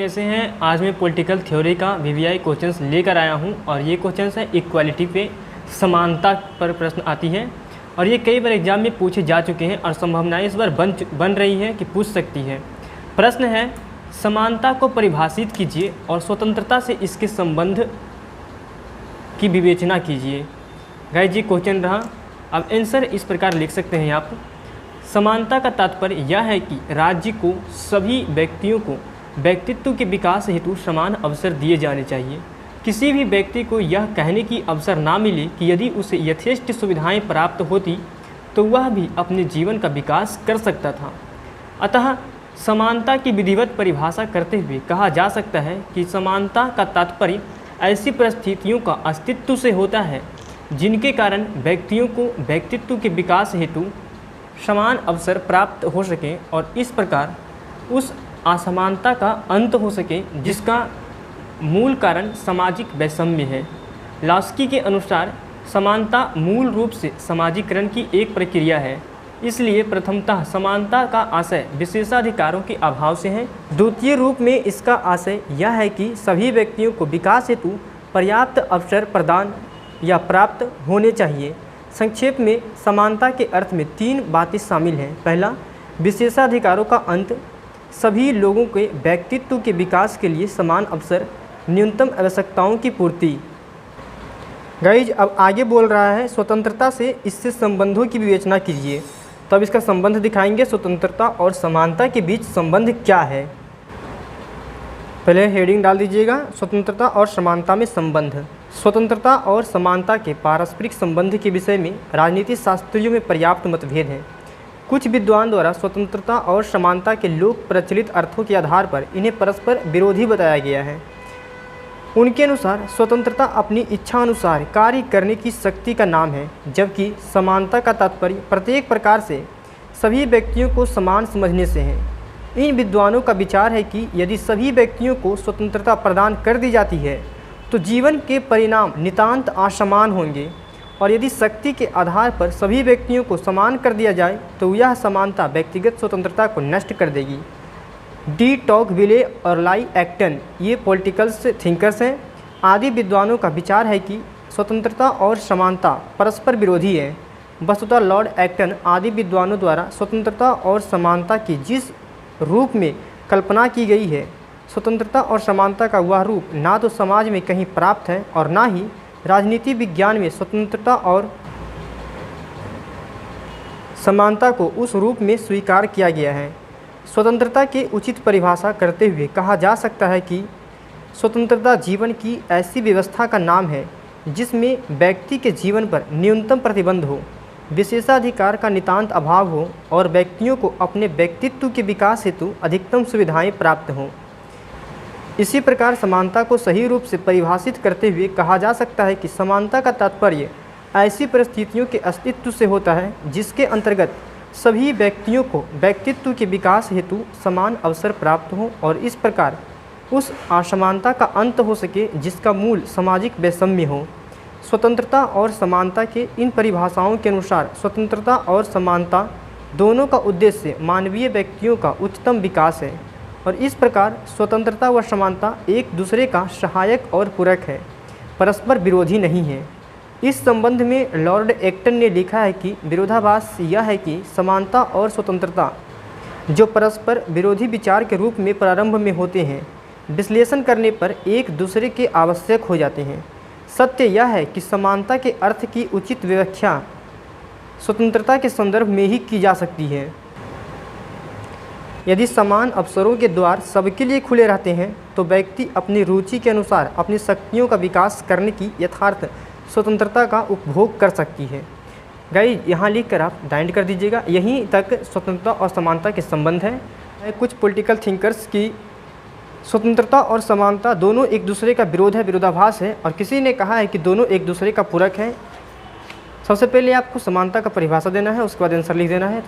कैसे हैं। आज मैं पॉलिटिकल थ्योरी का वीवीआई क्वेश्चंस लेकर आया हूं और ये क्वेश्चंस है इक्वालिटी पे, समानता पर प्रश्न आती है और ये कई बार एग्जाम में पूछे जा चुके हैं और संभावनाएं इस बार बन रही हैं कि पूछ सकती है। प्रश्न है, समानता को परिभाषित कीजिए और स्वतंत्रता से इसके संबंध की विवेचना कीजिए। गाइस, ये क्वेश्चन रहा। अब आंसर इस प्रकार लिख सकते हैं आप। समानता का तात्पर्य यह है कि राज्य को सभी व्यक्तियों को व्यक्तित्व के विकास हेतु समान अवसर दिए जाने चाहिए। किसी भी व्यक्ति को यह कहने की अवसर ना मिले कि यदि उसे यथेष्ट सुविधाएं प्राप्त होती तो वह भी अपने जीवन का विकास कर सकता था। अतः समानता की विधिवत परिभाषा करते हुए कहा जा सकता है कि समानता का तात्पर्य ऐसी परिस्थितियों का अस्तित्व से होता है जिनके कारण व्यक्तियों को व्यक्तित्व के विकास हेतु समान अवसर प्राप्त हो सके और इस प्रकार उस असमानता का अंत हो सके जिसका मूल कारण सामाजिक वैषम्य है। लास्की के अनुसार समानता मूल रूप से समाजीकरण की एक प्रक्रिया है, इसलिए प्रथमतः समानता का आशय विशेषाधिकारों के अभाव से है। द्वितीय रूप में इसका आशय यह है कि सभी व्यक्तियों को विकास हेतु पर्याप्त अवसर प्रदान या प्राप्त होने चाहिए। संक्षेप में समानता के अर्थ में तीन बातें शामिल हैं। पहला, विशेषाधिकारों का अंत, सभी लोगों के व्यक्तित्व के विकास के लिए समान अवसर, न्यूनतम आवश्यकताओं की पूर्ति। गाइज, अब आगे बोल रहा है स्वतंत्रता से इससे संबंधों की विवेचना कीजिए। तब इसका संबंध दिखाएंगे, स्वतंत्रता और समानता के बीच संबंध क्या है। पहले हेडिंग डाल दीजिएगा, स्वतंत्रता और समानता में संबंध। स्वतंत्रता और समानता के पारस्परिक संबंध के विषय में राजनीति शास्त्रियों में पर्याप्त मतभेद हैं। कुछ विद्वान द्वारा स्वतंत्रता और समानता के लोक प्रचलित अर्थों के आधार पर इन्हें परस्पर विरोधी बताया गया है। उनके अनुसार स्वतंत्रता अपनी इच्छा अनुसार कार्य करने की शक्ति का नाम है, जबकि समानता का तात्पर्य प्रत्येक प्रकार से सभी व्यक्तियों को समान समझने से है। इन विद्वानों का विचार है कि यदि सभी व्यक्तियों को स्वतंत्रता प्रदान कर दी जाती है तो जीवन के परिणाम नितांत असमान होंगे, और यदि शक्ति के आधार पर सभी व्यक्तियों को समान कर दिया जाए तो यह समानता व्यक्तिगत स्वतंत्रता को नष्ट कर देगी। डी टॉकविले और लाई एक्टन, ये पॉलिटिकल थिंकर्स हैं। आदि विद्वानों का विचार है कि स्वतंत्रता और समानता परस्पर विरोधी है। वस्तुतः लॉर्ड एक्टन आदि विद्वानों द्वारा स्वतंत्रता और समानता की जिस रूप में कल्पना की गई है, स्वतंत्रता और समानता का वह रूप ना तो समाज में कहीं प्राप्त है और ना ही राजनीति विज्ञान में स्वतंत्रता और समानता को उस रूप में स्वीकार किया गया है। स्वतंत्रता की उचित परिभाषा करते हुए कहा जा सकता है कि स्वतंत्रता जीवन की ऐसी व्यवस्था का नाम है जिसमें व्यक्ति के जीवन पर न्यूनतम प्रतिबंध हो, विशेषाधिकार का नितांत अभाव हो और व्यक्तियों को अपने व्यक्तित्व के विकास हेतु अधिकतम सुविधाएं प्राप्त हों। इसी प्रकार समानता को सही रूप से परिभाषित करते हुए कहा जा सकता है कि समानता का तात्पर्य ऐसी परिस्थितियों के अस्तित्व से होता है जिसके अंतर्गत सभी व्यक्तियों को व्यक्तित्व के विकास हेतु समान अवसर प्राप्त हो और इस प्रकार उस असमानता का अंत हो सके जिसका मूल सामाजिक वैषम्य हो। स्वतंत्रता और समानता के इन परिभाषाओं के अनुसार स्वतंत्रता और समानता दोनों का उद्देश्य मानवीय व्यक्तियों का उच्चतम विकास है और इस प्रकार स्वतंत्रता व समानता एक दूसरे का सहायक और पूरक है, परस्पर विरोधी नहीं है। इस संबंध में लॉर्ड एक्टन ने लिखा है कि विरोधाभास यह है कि समानता और स्वतंत्रता जो परस्पर विरोधी विचार के रूप में प्रारंभ में होते हैं, विश्लेषण करने पर एक दूसरे के आवश्यक हो जाते हैं। सत्य यह है कि समानता के अर्थ की उचित व्याख्या स्वतंत्रता के संदर्भ में ही की जा सकती है। यदि समान अवसरों के द्वार सबके लिए खुले रहते हैं तो व्यक्ति अपनी रुचि के अनुसार अपनी शक्तियों का विकास करने की यथार्थ स्वतंत्रता का उपभोग कर सकती है। गाइस, यहाँ लिख कर आप डाइंड कर दीजिएगा। यहीं तक स्वतंत्रता और समानता के संबंध है। कुछ पॉलिटिकल थिंकर्स की स्वतंत्रता और समानता दोनों एक दूसरे का विरोध है, विरोधाभास है, और किसी ने कहा है कि दोनों एक दूसरे का पूरक है। सबसे पहले आपको समानता का परिभाषा देना है, उसके बाद आंसर लिख देना है।